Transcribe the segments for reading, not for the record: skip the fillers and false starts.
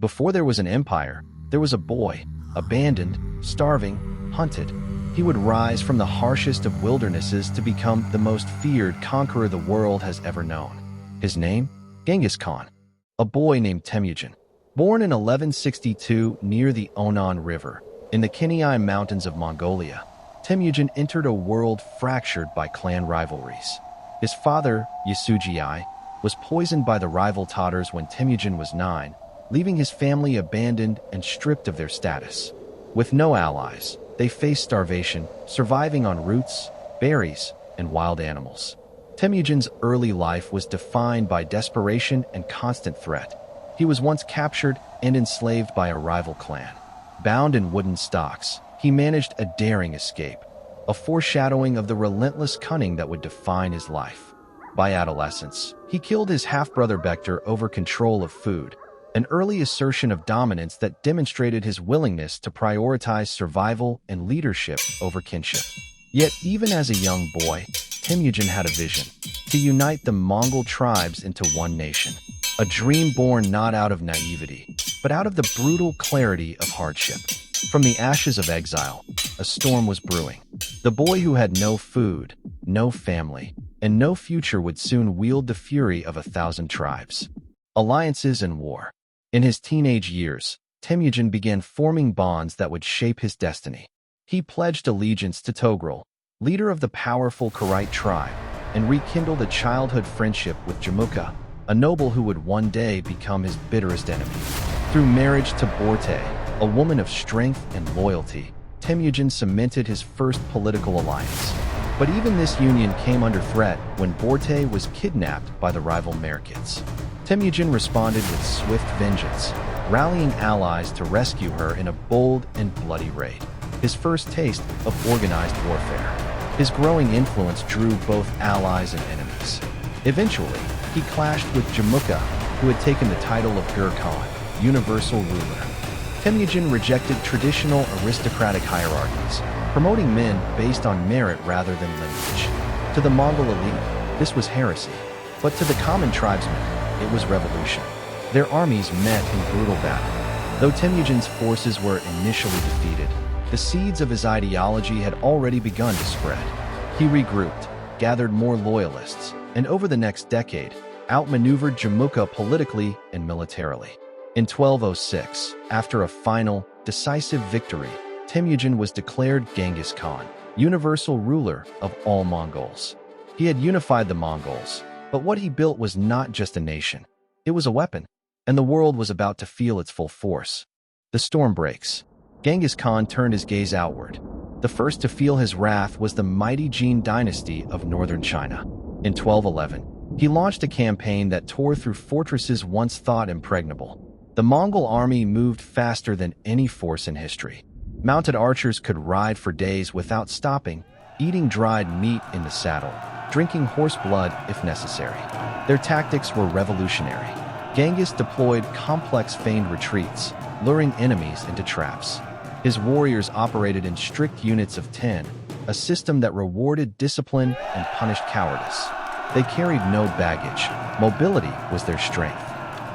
Before there was an empire, there was a boy, abandoned, starving, hunted. He would rise from the harshest of wildernesses to become the most feared conqueror the world has ever known. His name? Genghis Khan, a boy named Temujin. Born in 1162 near the Onan River, in the Kenai Mountains of Mongolia, Temujin entered a world fractured by clan rivalries. His father, Yasuji, was poisoned by the rival Tatars when Temujin was 9, leaving his family abandoned and stripped of their status. With no allies, they faced starvation, surviving on roots, berries, and wild animals. Temujin's early life was defined by desperation and constant threat. He was once captured and enslaved by a rival clan. Bound in wooden stocks, he managed a daring escape, a foreshadowing of the relentless cunning that would define his life. By adolescence, he killed his half-brother Bektar over control of food, an early assertion of dominance that demonstrated his willingness to prioritize survival and leadership over kinship. Yet, even as a young boy, Temujin had a vision: to unite the Mongol tribes into one nation. A dream born not out of naivety, but out of the brutal clarity of hardship. From the ashes of exile, a storm was brewing. The boy who had no food, no family, and no future would soon wield the fury of 1,000 tribes. Alliances and war. In his teenage years, Temujin began forming bonds that would shape his destiny. He pledged allegiance to Togrul, leader of the powerful Karaite tribe, and rekindled a childhood friendship with Jamuka, a noble who would one day become his bitterest enemy. Through marriage to Borte, a woman of strength and loyalty, Temujin cemented his first political alliance. But even this union came under threat when Borte was kidnapped by the rival Merkids. Temujin responded with swift vengeance, rallying allies to rescue her in a bold and bloody raid. His first taste of organized warfare. His growing influence drew both allies and enemies. Eventually, he clashed with Jamuka, who had taken the title of Gur Khan, universal ruler. Temujin rejected traditional aristocratic hierarchies, promoting men based on merit rather than lineage. To the Mongol elite, this was heresy, but to the common tribesmen, it was revolution. Their armies met in brutal battle. Though Temujin's forces were initially defeated, the seeds of his ideology had already begun to spread. He regrouped, gathered more loyalists, and over the next decade, outmaneuvered Jamuka politically and militarily. In 1206, after a final, decisive victory, Temujin was declared Genghis Khan, universal ruler of all Mongols. He had unified the Mongols, but what he built was not just a nation. It was a weapon, and the world was about to feel its full force. The storm breaks. Genghis Khan turned his gaze outward. The first to feel his wrath was the mighty Jin dynasty of northern China. In 1211, he launched a campaign that tore through fortresses once thought impregnable. The Mongol army moved faster than any force in history. Mounted archers could ride for days without stopping, eating dried meat in the saddle, drinking horse blood if necessary. Their tactics were revolutionary. Genghis deployed complex feigned retreats, luring enemies into traps. His warriors operated in strict units of 10, a system that rewarded discipline and punished cowardice. They carried no baggage. Mobility was their strength.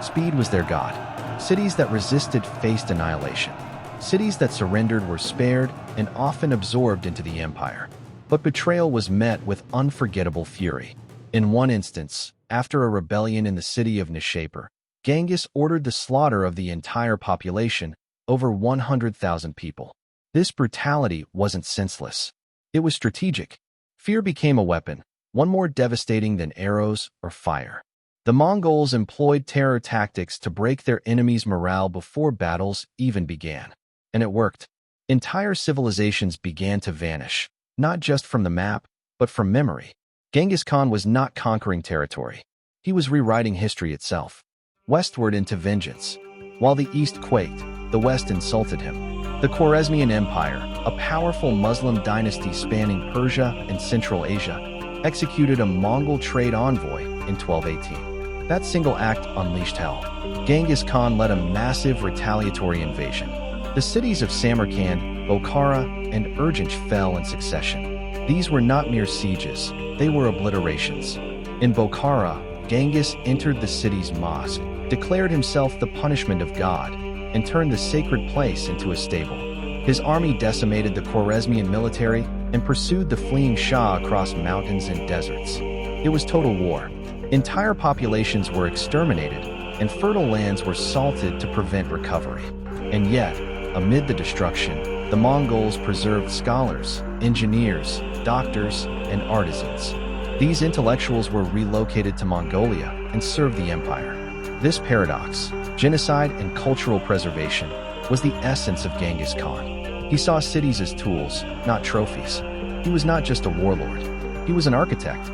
Speed was their god. Cities that resisted faced annihilation. Cities that surrendered were spared and often absorbed into the empire. But betrayal was met with unforgettable fury. In one instance, after a rebellion in the city of Reshaped, Genghis ordered the slaughter of the entire population, over 100,000 people. This brutality wasn't senseless. It was strategic. Fear became a weapon, one more devastating than arrows or fire. The Mongols employed terror tactics to break their enemies' morale before battles even began. And it worked. Entire civilizations began to vanish, not just from the map, but from memory. Genghis Khan was not conquering territory. He was rewriting history itself. Westward into vengeance. While the East quaked, the West insulted him. The Khwarezmian Empire, a powerful Muslim dynasty spanning Persia and Central Asia, executed a Mongol trade envoy in 1218. That single act unleashed hell. Genghis Khan led a massive retaliatory invasion. The cities of Samarkand, Bokhara, and Urgench fell in succession. These were not mere sieges, they were obliterations. In Bokhara, Genghis entered the city's mosque, declared himself the punishment of God, and turned the sacred place into a stable. His army decimated the Khwarezmian military and pursued the fleeing Shah across mountains and deserts. It was total war. Entire populations were exterminated, and fertile lands were salted to prevent recovery. And yet, amid the destruction, the Mongols preserved scholars, engineers, doctors, and artisans. These intellectuals were relocated to Mongolia and served the empire. This paradox, genocide and cultural preservation, was the essence of Genghis Khan. He saw cities as tools, not trophies. He was not just a warlord. He was an architect.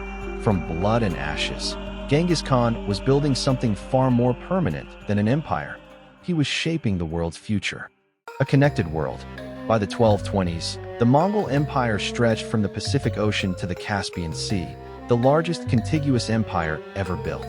From blood and ashes, Genghis Khan was building something far more permanent than an empire. He was shaping the world's future. A connected world. By the 1220s, the Mongol Empire stretched from the Pacific Ocean to the Caspian Sea, the largest contiguous empire ever built.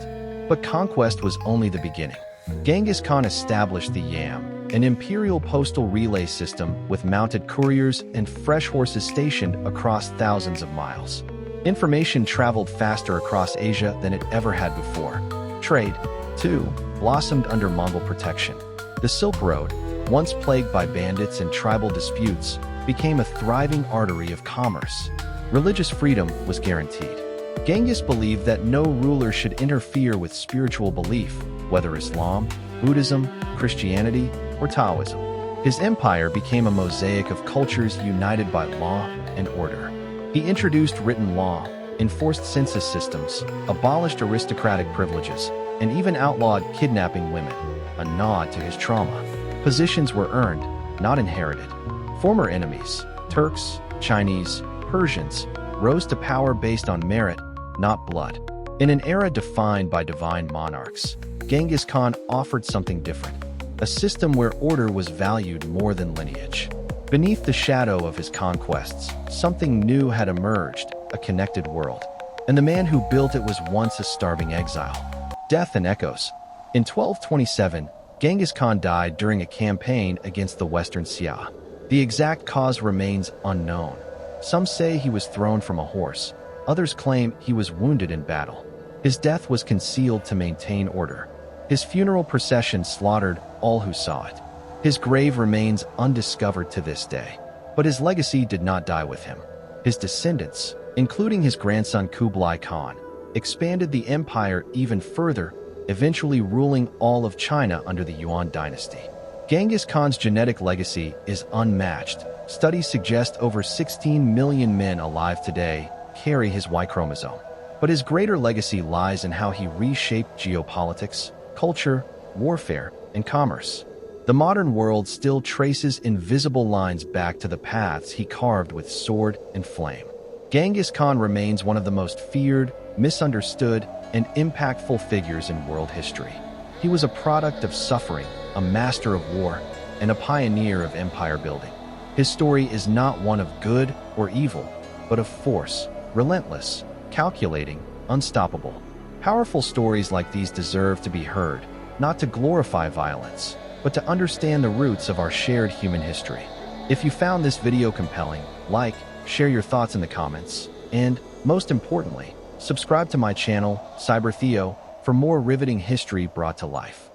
But conquest was only the beginning. Genghis Khan established the Yam, an imperial postal relay system with mounted couriers and fresh horses stationed across thousands of miles. Information traveled faster across Asia than it ever had before. Trade, too, blossomed under Mongol protection. The Silk Road, once plagued by bandits and tribal disputes, became a thriving artery of commerce. Religious freedom was guaranteed. Genghis believed that no ruler should interfere with spiritual belief, whether Islam, Buddhism, Christianity, or Taoism. His empire became a mosaic of cultures united by law and order. He introduced written law, enforced census systems, abolished aristocratic privileges, and even outlawed kidnapping women, a nod to his trauma. Positions were earned, not inherited. Former enemies, Turks, Chinese, Persians, rose to power based on merit, not blood. In an era defined by divine monarchs, Genghis Khan offered something different, a system where order was valued more than lineage. Beneath the shadow of his conquests, something new had emerged, a connected world. And the man who built it was once a starving exile. Death and echoes. In 1227, Genghis Khan died during a campaign against the Western Xia. The exact cause remains unknown. Some say he was thrown from a horse. Others claim he was wounded in battle. His death was concealed to maintain order. His funeral procession slaughtered all who saw it. His grave remains undiscovered to this day. But his legacy did not die with him. His descendants, including his grandson Kublai Khan, expanded the empire even further, eventually ruling all of China under the Yuan dynasty. Genghis Khan's genetic legacy is unmatched. Studies suggest over 16 million men alive today carry his Y chromosome. But his greater legacy lies in how he reshaped geopolitics, culture, warfare, and commerce. The modern world still traces invisible lines back to the paths he carved with sword and flame. Genghis Khan remains one of the most feared, misunderstood, and impactful figures in world history. He was a product of suffering, a master of war, and a pioneer of empire building. His story is not one of good or evil, but of force, relentless, calculating, unstoppable. Powerful stories like these deserve to be heard, not to glorify violence, but to understand the roots of our shared human history. If you found this video compelling, like, share your thoughts in the comments, and, most importantly, subscribe to my channel, Cyber Theo, for more riveting history brought to life.